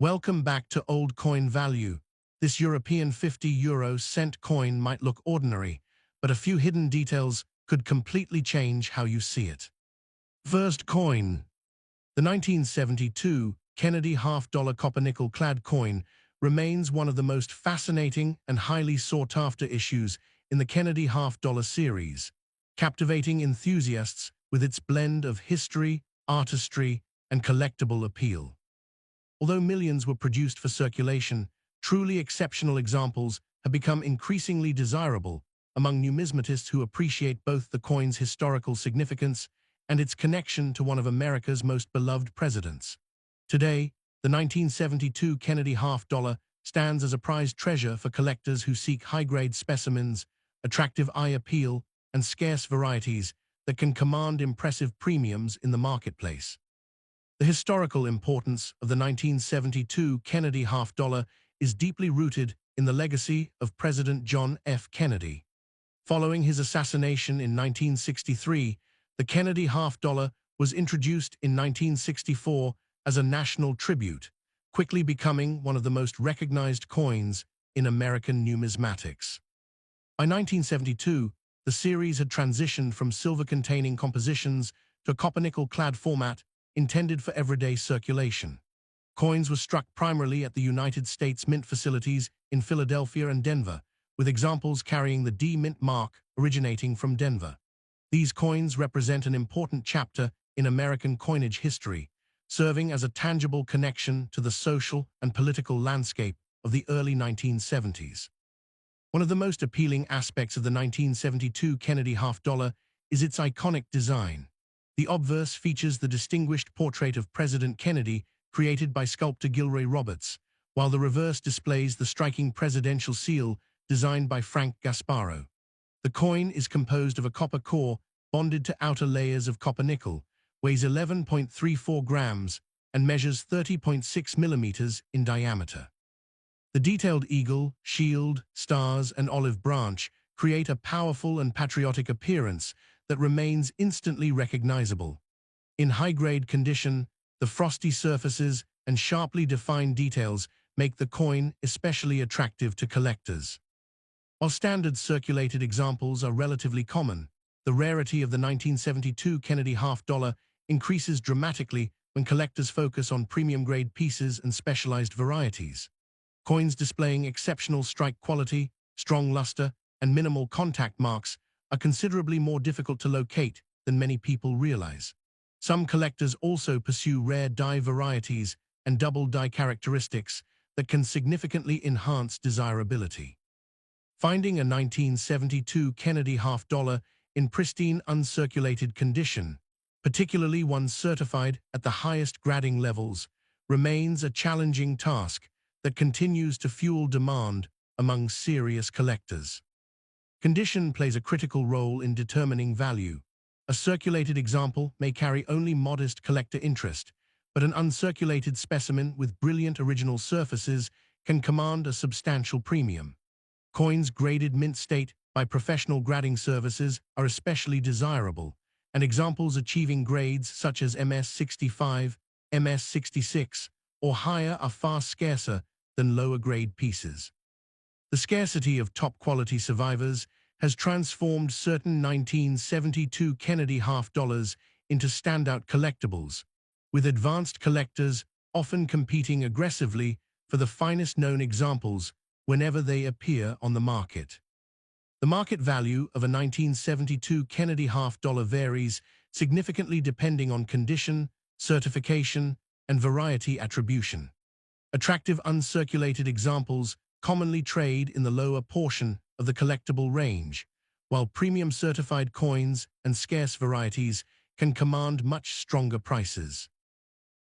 Welcome back to Old Coin Value. This European €50 cent coin might look ordinary, but a few hidden details could completely change how you see it. First coin. The 1972 Kennedy half-dollar copper-nickel clad coin remains one of the most fascinating and highly sought-after issues in the Kennedy half-dollar series, captivating enthusiasts with its blend of history, artistry, and collectible appeal. Although millions were produced for circulation, truly exceptional examples have become increasingly desirable among numismatists who appreciate both the coin's historical significance and its connection to one of America's most beloved presidents. Today, the 1972 Kennedy half-dollar stands as a prized treasure for collectors who seek high-grade specimens, attractive eye appeal, and scarce varieties that can command impressive premiums in the marketplace. The historical importance of the 1972 Kennedy half-dollar is deeply rooted in the legacy of President John F. Kennedy. Following his assassination in 1963, the Kennedy half-dollar was introduced in 1964 as a national tribute, quickly becoming one of the most recognized coins in American numismatics. By 1972, the series had transitioned from silver-containing compositions to a copper-nickel-clad format intended for everyday circulation. Coins were struck primarily at the United States Mint facilities in Philadelphia and Denver, with examples carrying the D Mint mark originating from Denver. These coins represent an important chapter in American coinage history, serving as a tangible connection to the social and political landscape of the early 1970s. One of the most appealing aspects of the 1972 Kennedy half-dollar is its iconic design. The obverse features the distinguished portrait of President Kennedy created by sculptor Gilroy Roberts, while the reverse displays the striking presidential seal designed by Frank Gasparro. The coin is composed of a copper core bonded to outer layers of copper-nickel, weighs 11.34 grams, and measures 30.6 millimeters in diameter. The detailed eagle, shield, stars, and olive branch create a powerful and patriotic appearance that remains instantly recognizable. In high-grade condition, the frosty surfaces and sharply defined details make the coin especially attractive to collectors. While standard circulated examples are relatively common, the rarity of the 1972 Kennedy half-dollar increases dramatically when collectors focus on premium-grade pieces and specialized varieties. Coins displaying exceptional strike quality, strong luster, and minimal contact marks are considerably more difficult to locate than many people realize. Some collectors also pursue rare die varieties and double die characteristics that can significantly enhance desirability. Finding a 1972 Kennedy half-dollar in pristine uncirculated condition, particularly one certified at the highest grading levels, remains a challenging task that continues to fuel demand among serious collectors. Condition plays a critical role in determining value. A circulated example may carry only modest collector interest, but an uncirculated specimen with brilliant original surfaces can command a substantial premium. Coins graded mint state by professional grading services are especially desirable, and examples achieving grades such as MS65, MS66, or higher are far scarcer than lower-grade pieces. The scarcity of top-quality survivors has transformed certain 1972 Kennedy half-dollars into standout collectibles, with advanced collectors often competing aggressively for the finest-known examples whenever they appear on the market. The market value of a 1972 Kennedy half-dollar varies significantly depending on condition, certification, and variety attribution. Attractive uncirculated examples commonly trade in the lower portion of the collectible range, while premium certified coins and scarce varieties can command much stronger prices.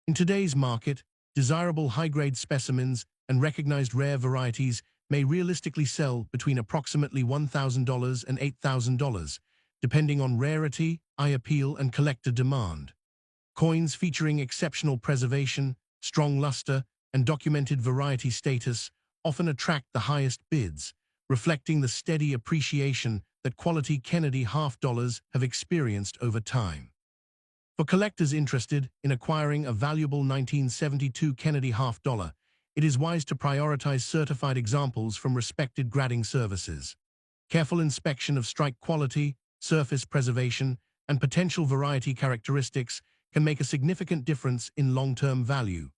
In today's market, desirable high-grade specimens and recognized rare varieties may realistically sell between approximately $1,000 and $8,000, depending on rarity, eye appeal, and collector demand. Coins featuring exceptional preservation, strong luster, and documented variety status often attract the highest bids, reflecting the steady appreciation that quality Kennedy half-dollars have experienced over time. For collectors interested in acquiring a valuable 1972 Kennedy half-dollar, it is wise to prioritize certified examples from respected grading services. Careful inspection of strike quality, surface preservation, and potential variety characteristics can make a significant difference in long-term value.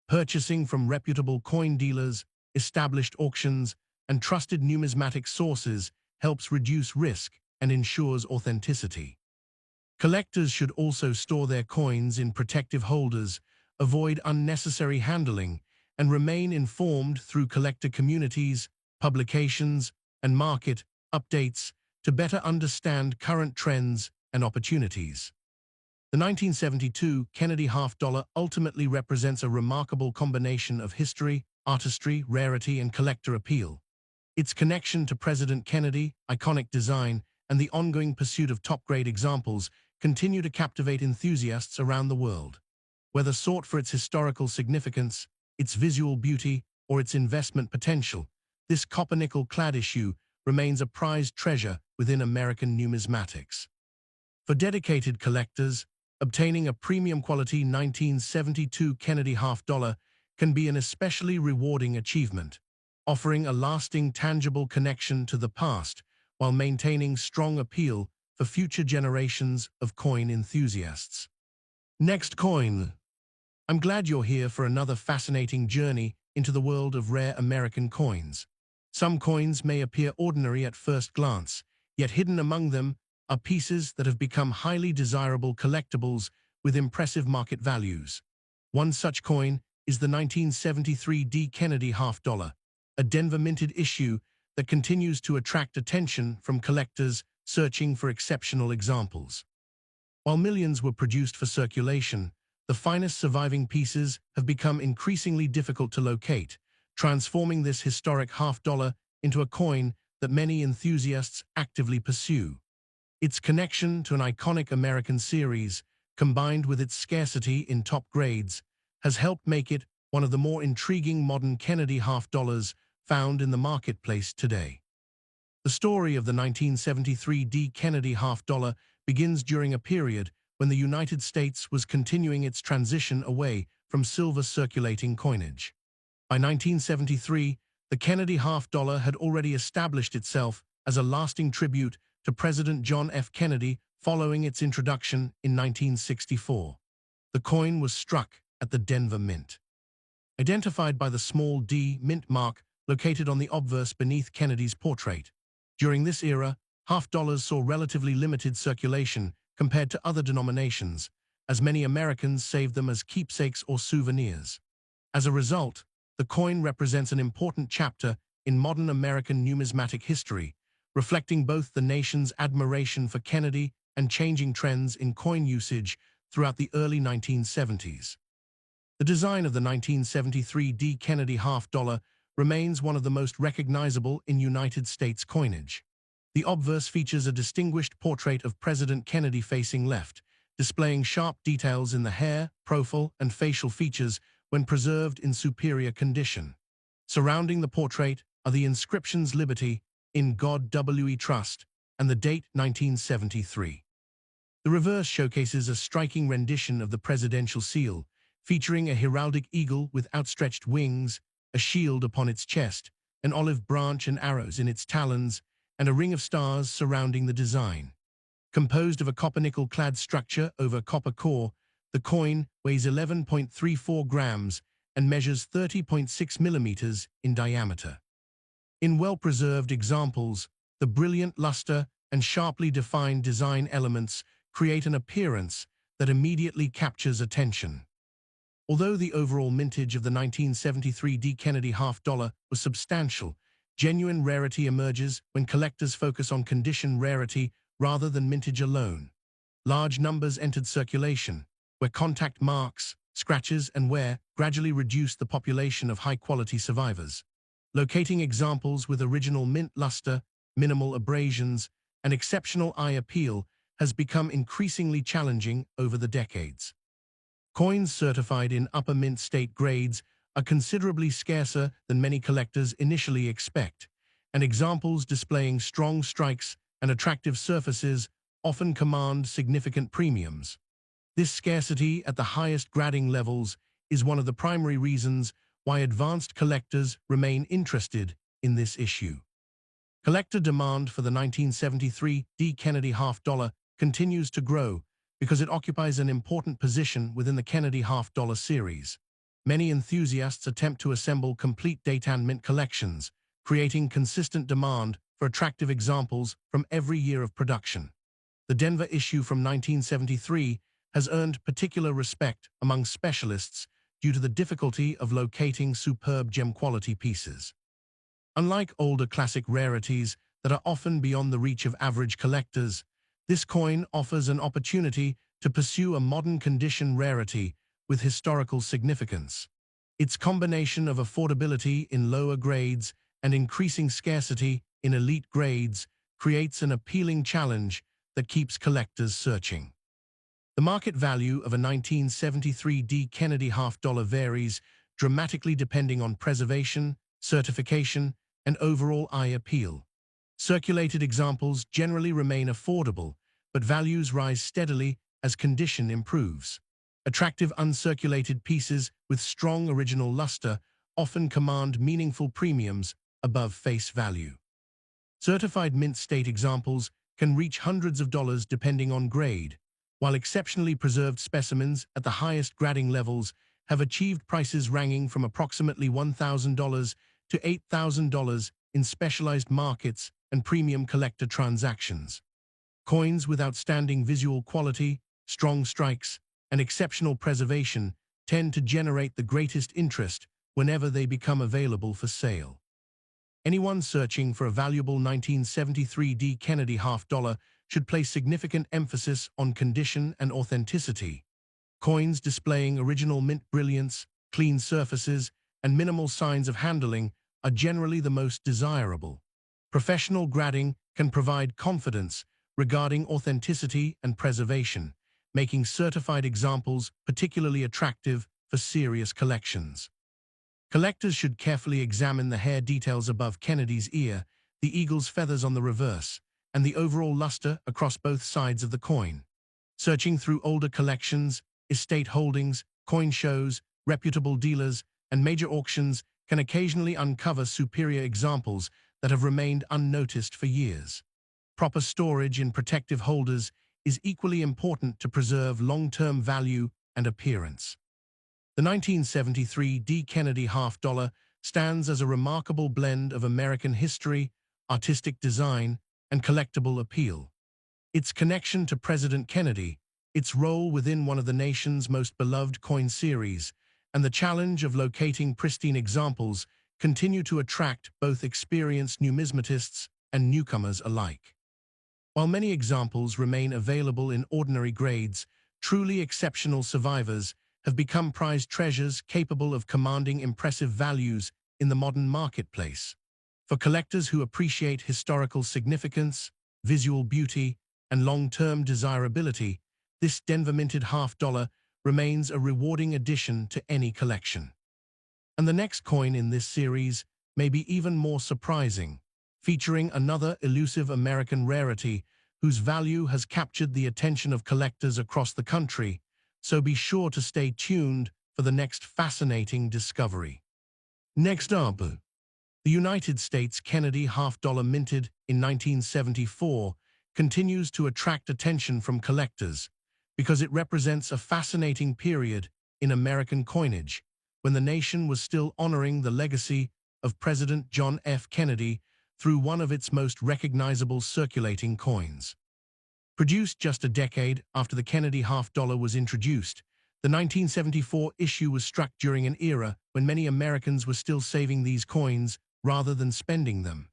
Purchasing from reputable coin dealers, established auctions, and trusted numismatic sources helps reduce risk and ensures authenticity. Collectors should also store their coins in protective holders, avoid unnecessary handling, and remain informed through collector communities, publications, and market updates to better understand current trends and opportunities. The 1972 Kennedy half-dollar ultimately represents a remarkable combination of history, artistry, rarity, and collector appeal. Its connection to President Kennedy, iconic design, and the ongoing pursuit of top-grade examples continue to captivate enthusiasts around the world. Whether sought for its historical significance, its visual beauty, or its investment potential, this copper-nickel-clad issue remains a prized treasure within American numismatics. For dedicated collectors, obtaining a premium-quality 1972 Kennedy half-dollar can be an especially rewarding achievement, offering a lasting, tangible connection to the past while maintaining strong appeal for future generations of coin enthusiasts. Next coin. I'm glad you're here for another fascinating journey into the world of rare American coins. Some coins may appear ordinary at first glance, yet hidden among them are pieces that have become highly desirable collectibles with impressive market values. One such coin is the 1973 D. Kennedy half-dollar, a Denver minted issue that continues to attract attention from collectors searching for exceptional examples. While millions were produced for circulation, the finest surviving pieces have become increasingly difficult to locate, transforming this historic half-dollar into a coin that many enthusiasts actively pursue. Its connection to an iconic American series, combined with its scarcity in top grades, has helped make it one of the more intriguing modern Kennedy half-dollars found in the marketplace today. The story of the 1973 D. Kennedy half-dollar begins during a period when the United States was continuing its transition away from silver circulating coinage. By 1973, the Kennedy half-dollar had already established itself as a lasting tribute to President John F. Kennedy following its introduction in 1964. The coin was struck at the Denver Mint. Identified by the small D mint mark located on the obverse beneath Kennedy's portrait. During this era, half-dollars saw relatively limited circulation compared to other denominations, as many Americans saved them as keepsakes or souvenirs. As a result, the coin represents an important chapter in modern American numismatic history, reflecting both the nation's admiration for Kennedy and changing trends in coin usage throughout the early 1970s. The design of the 1973 D. Kennedy half-dollar remains one of the most recognizable in United States coinage. The obverse features a distinguished portrait of President Kennedy facing left, displaying sharp details in the hair, profile, and facial features when preserved in superior condition. Surrounding the portrait are the inscriptions "Liberty," "In God We Trust," and the date 1973. The reverse showcases a striking rendition of the presidential seal, featuring a heraldic eagle with outstretched wings, a shield upon its chest, an olive branch and arrows in its talons, and a ring of stars surrounding the design. Composed of a copper-nickel-clad structure over copper core, the coin weighs 11.34 grams and measures 30.6 millimeters in diameter. In well-preserved examples, the brilliant luster and sharply defined design elements create an appearance that immediately captures attention. Although the overall mintage of the 1973 D. Kennedy half-dollar was substantial, genuine rarity emerges when collectors focus on condition rarity rather than mintage alone. Large numbers entered circulation, where contact marks, scratches, and wear gradually reduced the population of high-quality survivors. Locating examples with original mint luster, minimal abrasions, and exceptional eye appeal has become increasingly challenging over the decades. Coins certified in upper mint state grades are considerably scarcer than many collectors initially expect, and examples displaying strong strikes and attractive surfaces often command significant premiums. This scarcity at the highest grading levels is one of the primary reasons why advanced collectors remain interested in this issue. Collector demand for the 1973 D. Kennedy half-dollar continues to grow because it occupies an important position within the Kennedy half-dollar series. Many enthusiasts attempt to assemble complete date and mint collections, creating consistent demand for attractive examples from every year of production. The Denver issue from 1973 has earned particular respect among specialists due to the difficulty of locating superb gem-quality pieces. Unlike older classic rarities that are often beyond the reach of average collectors, this coin offers an opportunity to pursue a modern condition rarity with historical significance. Its combination of affordability in lower grades and increasing scarcity in elite grades creates an appealing challenge that keeps collectors searching. The market value of a 1973 D. Kennedy half-dollar varies dramatically depending on preservation, certification, and overall eye appeal. Circulated examples generally remain affordable, but values rise steadily as condition improves. Attractive uncirculated pieces with strong original luster often command meaningful premiums above face value. Certified mint state examples can reach hundreds of dollars depending on grade, while exceptionally preserved specimens at the highest grading levels have achieved prices ranging from approximately $1,000 to $8,000 in specialized markets and premium collector transactions. Coins with outstanding visual quality, strong strikes, and exceptional preservation tend to generate the greatest interest whenever they become available for sale. Anyone searching for a valuable 1973 D. Kennedy half-dollar should place significant emphasis on condition and authenticity. Coins displaying original mint brilliance, clean surfaces, and minimal signs of handling are generally the most desirable. Professional grading can provide confidence regarding authenticity and preservation, making certified examples particularly attractive for serious collections. Collectors should carefully examine the hair details above Kennedy's ear, the eagle's feathers on the reverse, and the overall luster across both sides of the coin. Searching through older collections, estate holdings, coin shows, reputable dealers, and major auctions can occasionally uncover superior examples that have remained unnoticed for years. Proper storage in protective holders is equally important to preserve long-term value and appearance. The 1973 D. Kennedy half-dollar stands as a remarkable blend of American history, artistic design, and collectible appeal. Its connection to President Kennedy, its role within one of the nation's most beloved coin series, and the challenge of locating pristine examples continue to attract both experienced numismatists and newcomers alike. While many examples remain available in ordinary grades, truly exceptional survivors have become prized treasures capable of commanding impressive values in the modern marketplace. For collectors who appreciate historical significance, visual beauty, and long-term desirability, this Denver minted half-dollar remains a rewarding addition to any collection. And the next coin in this series may be even more surprising, featuring another elusive American rarity whose value has captured the attention of collectors across the country, so be sure to stay tuned for the next fascinating discovery. Next up, the United States Kennedy half-dollar minted in 1974 continues to attract attention from collectors because it represents a fascinating period in American coinage when the nation was still honoring the legacy of President John F. Kennedy through one of its most recognizable circulating coins. Produced just a decade after the Kennedy half-dollar was introduced, the 1974 issue was struck during an era when many Americans were still saving these coins rather than spending them.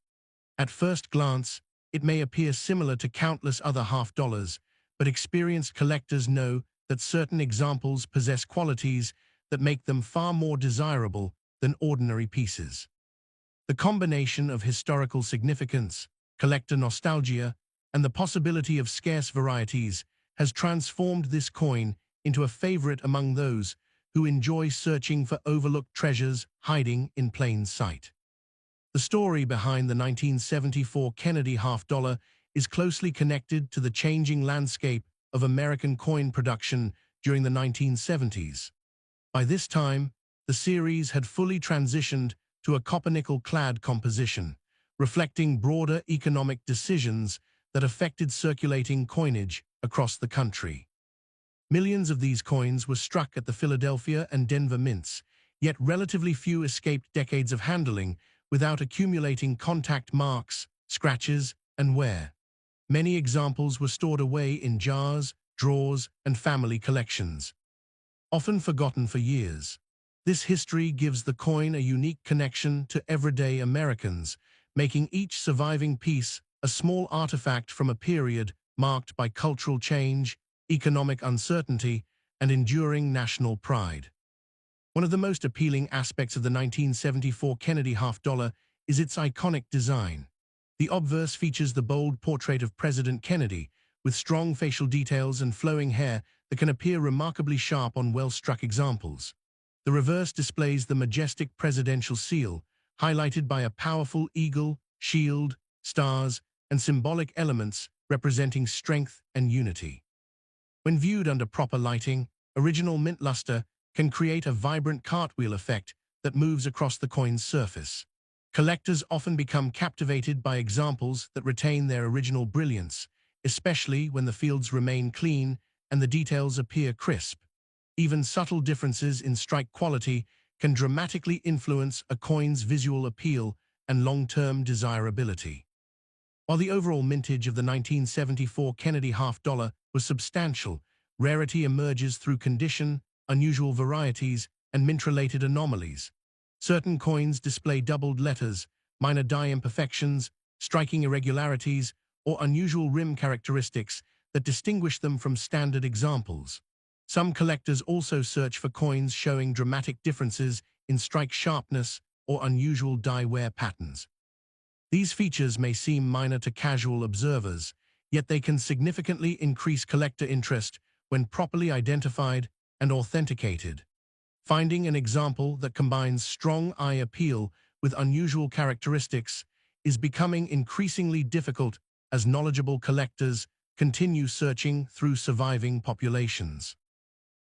At first glance, it may appear similar to countless other half-dollars, but experienced collectors know that certain examples possess qualities that make them far more desirable than ordinary pieces. The combination of historical significance, collector nostalgia, and the possibility of scarce varieties has transformed this coin into a favorite among those who enjoy searching for overlooked treasures hiding in plain sight. The story behind the 1974 Kennedy half-dollar is closely connected to the changing landscape of American coin production during the 1970s. By this time, the series had fully transitioned to a copper-nickel-clad composition, reflecting broader economic decisions that affected circulating coinage across the country. Millions of these coins were struck at the Philadelphia and Denver mints, yet relatively few escaped decades of handling without accumulating contact marks, scratches, and wear. Many examples were stored away in jars, drawers, and family collections, often forgotten for years. This history gives the coin a unique connection to everyday Americans, making each surviving piece a small artifact from a period marked by cultural change, economic uncertainty, and enduring national pride. One of the most appealing aspects of the 1974 Kennedy half-dollar is its iconic design. The obverse features the bold portrait of President Kennedy, with strong facial details and flowing hair that can appear remarkably sharp on well-struck examples. The reverse displays the majestic presidential seal, highlighted by a powerful eagle, shield, stars, and symbolic elements representing strength and unity. When viewed under proper lighting, original mint luster can create a vibrant cartwheel effect that moves across the coin's surface. Collectors often become captivated by examples that retain their original brilliance, especially when the fields remain clean and the details appear crisp. Even subtle differences in strike quality can dramatically influence a coin's visual appeal and long-term desirability. While the overall mintage of the 1974 Kennedy half-dollar was substantial, rarity emerges through condition, unusual varieties, and mint-related anomalies. Certain coins display doubled letters, minor die imperfections, striking irregularities, or unusual rim characteristics that distinguish them from standard examples. Some collectors also search for coins showing dramatic differences in strike sharpness or unusual die wear patterns. These features may seem minor to casual observers, yet they can significantly increase collector interest when properly identified and authenticated. Finding an example that combines strong eye appeal with unusual characteristics is becoming increasingly difficult as knowledgeable collectors continue searching through surviving populations.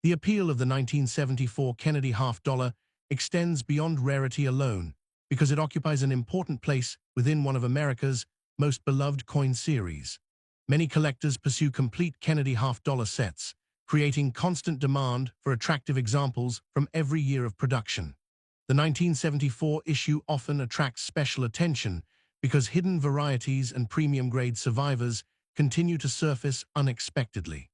The appeal of the 1974 Kennedy half-dollar extends beyond rarity alone because it occupies an important place within one of America's most beloved coin series. Many collectors pursue complete Kennedy half-dollar sets, creating constant demand for attractive examples from every year of production. The 1974 issue often attracts special attention because hidden varieties and premium-grade survivors continue to surface unexpectedly.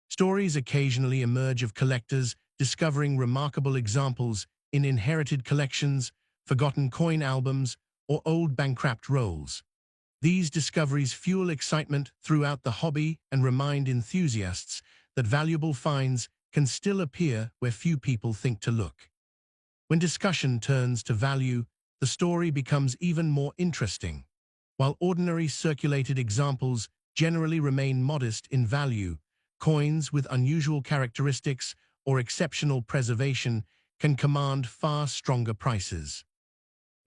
Stories occasionally emerge of collectors discovering remarkable examples in inherited collections, forgotten coin albums, or old bankrupt rolls. These discoveries fuel excitement throughout the hobby and remind enthusiasts that valuable finds can still appear where few people think to look. When discussion turns to value, the story becomes even more interesting. While ordinary circulated examples generally remain modest in value, coins with unusual characteristics or exceptional preservation can command far stronger prices.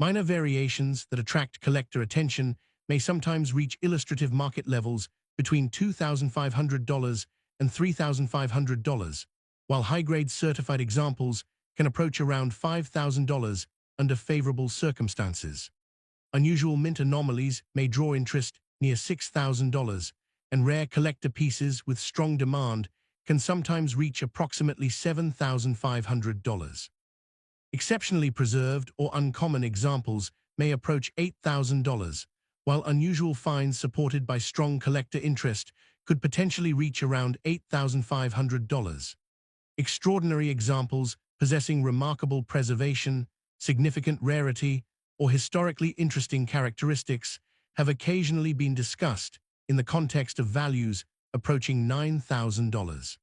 Minor variations that attract collector attention may sometimes reach illustrative market levels between $2,500 and $3,500, while high-grade certified examples can approach around $5,000 under favorable circumstances. Unusual mint anomalies may draw interest near $6,000, and rare collector pieces with strong demand can sometimes reach approximately $7,500. Exceptionally preserved or uncommon examples may approach $8,000, while unusual finds supported by strong collector interest could potentially reach around $8,500. Extraordinary examples possessing remarkable preservation, significant rarity, or historically interesting characteristics have occasionally been discussed in the context of values approaching $9,000.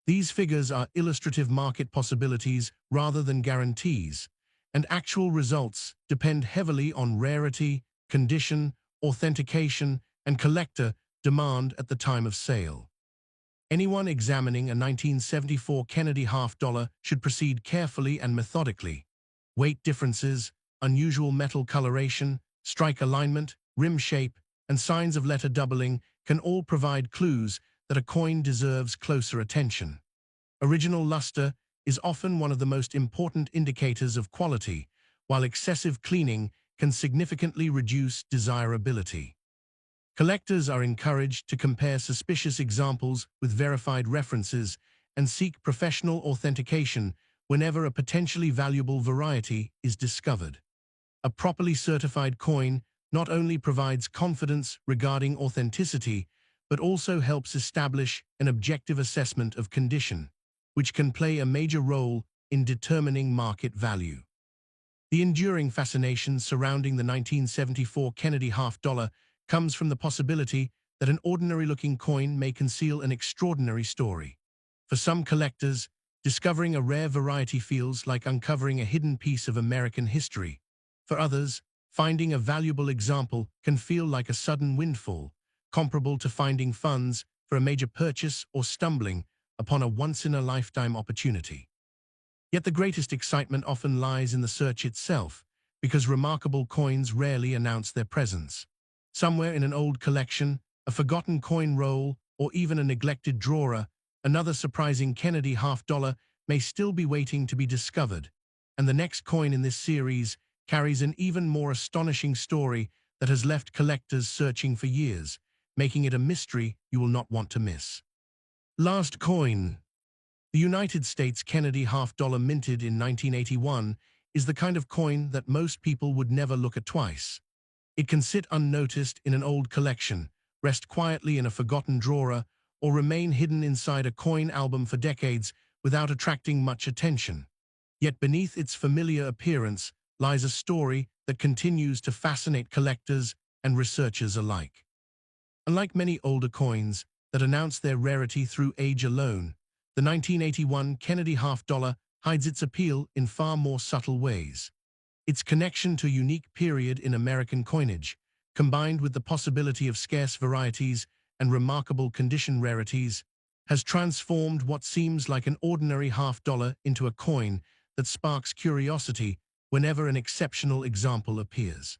These figures are illustrative market possibilities rather than guarantees, and actual results depend heavily on rarity, condition, authentication, and collector demand at the time of sale. Anyone examining a 1974 Kennedy half-dollar should proceed carefully and methodically. Weight differences, unusual metal coloration, strike alignment, rim shape, and signs of letter doubling can all provide clues that a coin deserves closer attention. Original luster is often one of the most important indicators of quality, while excessive cleaning can significantly reduce desirability. Collectors are encouraged to compare suspicious examples with verified references and seek professional authentication whenever a potentially valuable variety is discovered. A properly certified coin not only provides confidence regarding authenticity, but also helps establish an objective assessment of condition, which can play a major role in determining market value. The enduring fascination surrounding the 1974 Kennedy half-dollar comes from the possibility that an ordinary-looking coin may conceal an extraordinary story. For some collectors, discovering a rare variety feels like uncovering a hidden piece of American history. For others, finding a valuable example can feel like a sudden windfall, comparable to finding funds for a major purchase or stumbling upon a once-in-a-lifetime opportunity. Yet the greatest excitement often lies in the search itself, because remarkable coins rarely announce their presence. Somewhere in an old collection, a forgotten coin roll, or even a neglected drawer, another surprising Kennedy half-dollar may still be waiting to be discovered. And the next coin in this series carries an even more astonishing story that has left collectors searching for years, making it a mystery you will not want to miss. Last coin. The United States Kennedy half-dollar minted in 1981 is the kind of coin that most people would never look at twice. It can sit unnoticed in an old collection, rest quietly in a forgotten drawer, or remain hidden inside a coin album for decades without attracting much attention. Yet beneath its familiar appearance lies a story that continues to fascinate collectors and researchers alike. Unlike many older coins that announce their rarity through age alone, the 1981 Kennedy half-dollar hides its appeal in far more subtle ways. Its connection to a unique period in American coinage, combined with the possibility of scarce varieties and remarkable condition rarities, has transformed what seems like an ordinary half-dollar into a coin that sparks curiosity whenever an exceptional example appears.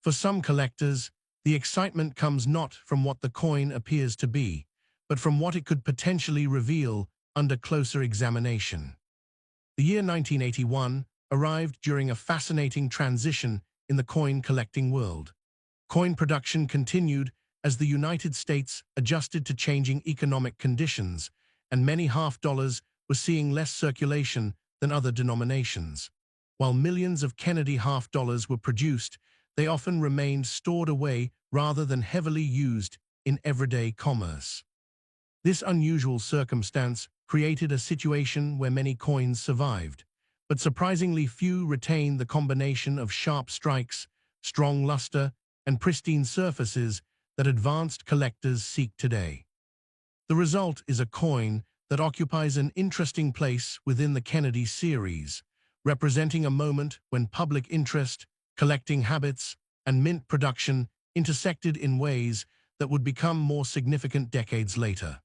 For some collectors, the excitement comes not from what the coin appears to be, but from what it could potentially reveal under closer examination. The year 1981 arrived during a fascinating transition in the coin collecting world. Coin production continued as the United States adjusted to changing economic conditions, and many half-dollars were seeing less circulation than other denominations. While millions of Kennedy half-dollars were produced, they often remained stored away rather than heavily used in everyday commerce. This unusual circumstance created a situation where many coins survived, but surprisingly few retained the combination of sharp strikes, strong luster, and pristine surfaces that advanced collectors seek today. The result is a coin that occupies an interesting place within the Kennedy series, representing a moment when public interest, collecting habits, and mint production intersected in ways that would become more significant decades later.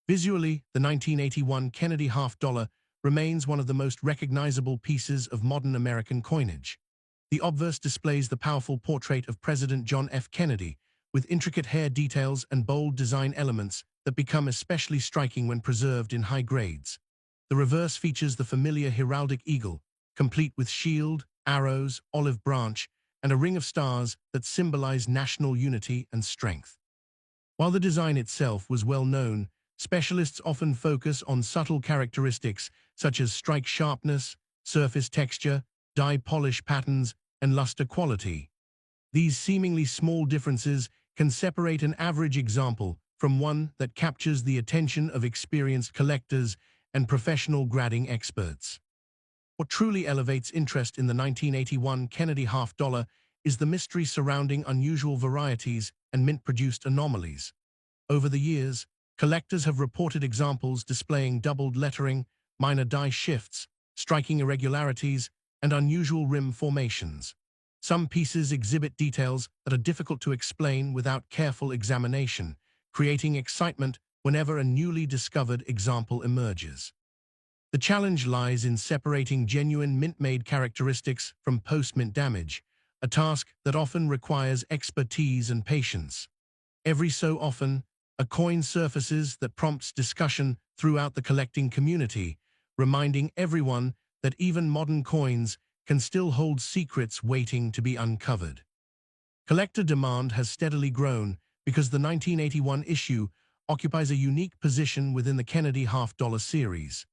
Visually, the 1981 Kennedy half-dollar remains one of the most recognizable pieces of modern American coinage. The obverse displays the powerful portrait of President John F. Kennedy, with intricate hair details and bold design elements that become especially striking when preserved in high grades. The reverse features the familiar heraldic eagle, complete with shield, arrows, olive branch, and a ring of stars that symbolize national unity and strength. While the design itself was well known, specialists often focus on subtle characteristics such as strike sharpness, surface texture, die polish patterns, and luster quality. These seemingly small differences can separate an average example from one that captures the attention of experienced collectors and professional grading experts. What truly elevates interest in the 1981 Kennedy half-dollar is the mystery surrounding unusual varieties and mint-produced anomalies. Over the years, collectors have reported examples displaying doubled lettering, minor die shifts, striking irregularities, and unusual rim formations. Some pieces exhibit details that are difficult to explain without careful examination, creating excitement whenever a newly discovered example emerges. The challenge lies in separating genuine mint-made characteristics from post-mint damage, a task that often requires expertise and patience. Every so often, a coin surfaces that prompts discussion throughout the collecting community, reminding everyone that even modern coins can still hold secrets waiting to be uncovered. Collector demand has steadily grown because the 1981 issue occupies a unique position within the Kennedy half-dollar series.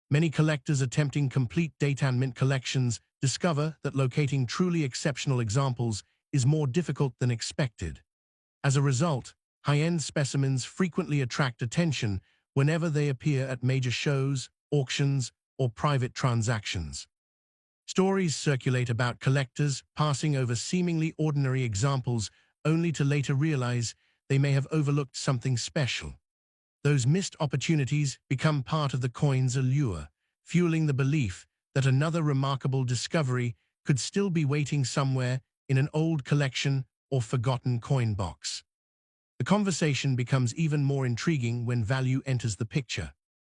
Many collectors attempting complete date and mint collections discover that locating truly exceptional examples is more difficult than expected. As a result, high-end specimens frequently attract attention whenever they appear at major shows, auctions, or private transactions. Stories circulate about collectors passing over seemingly ordinary examples only to later realize they may have overlooked something special. Those missed opportunities become part of the coin's allure, fueling the belief that another remarkable discovery could still be waiting somewhere in an old collection or forgotten coin box. The conversation becomes even more intriguing when value enters the picture.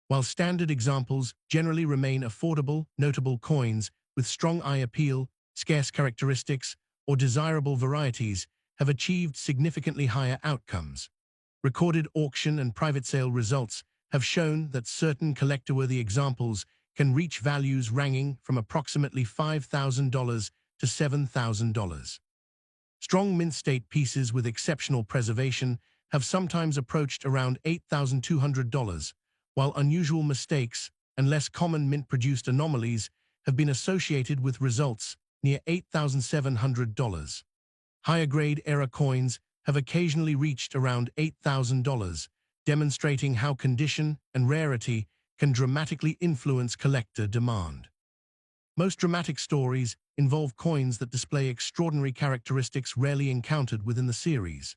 While standard examples generally remain affordable, notable coins with strong eye appeal, scarce characteristics, or desirable varieties have achieved significantly higher outcomes. Recorded auction and private sale results have shown that certain collector-worthy examples can reach values ranging from approximately $5,000 to $7,000. Strong mint state pieces with exceptional preservation have sometimes approached around $8,200, while unusual mistakes and less common mint-produced anomalies have been associated with results near $8,700. Higher-grade era coins have occasionally reached around $8,000, demonstrating how condition and rarity can dramatically influence collector demand. Most dramatic stories involve coins that display extraordinary characteristics rarely encountered within the series.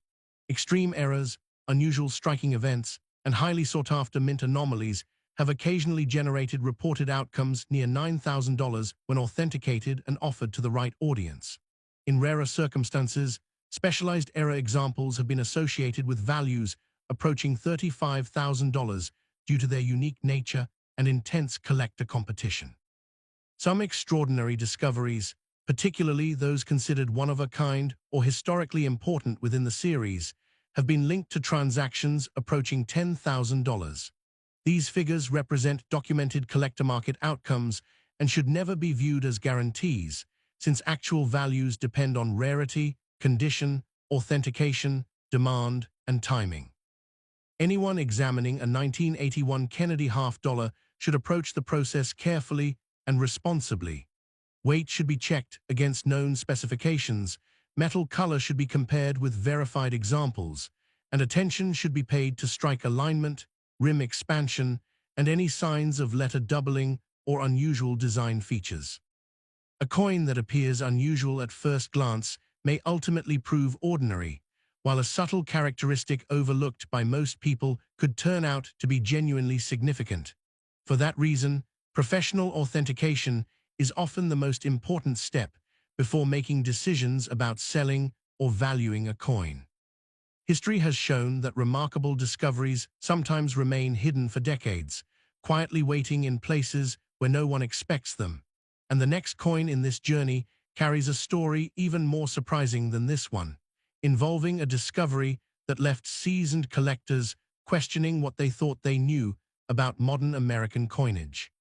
Extreme errors, unusual striking events, and highly sought-after mint anomalies have occasionally generated reported outcomes near $9,000 when authenticated and offered to the right audience. In rarer circumstances, specialized error examples have been associated with values approaching $35,000 due to their unique nature and intense collector competition. Some extraordinary discoveries, particularly those considered one-of-a-kind or historically important within the series, have been linked to transactions approaching $10,000. These figures represent documented collector market outcomes and should never be viewed as guarantees, since actual values depend on rarity, condition, authentication, demand, and timing. Anyone examining a 1981 Kennedy half-dollar should approach the process carefully and responsibly. Weight should be checked against known specifications, metal color should be compared with verified examples, and attention should be paid to strike alignment, rim expansion, and any signs of letter doubling or unusual design features. A coin that appears unusual at first glance may ultimately prove ordinary, while a subtle characteristic overlooked by most people could turn out to be genuinely significant. For that reason, professional authentication is often the most important step before making decisions about selling or valuing a coin. History has shown that remarkable discoveries sometimes remain hidden for decades, quietly waiting in places where no one expects them. And the next coin in this journey carries a story even more surprising than this one, involving a discovery that left seasoned collectors questioning what they thought they knew about modern American coinage.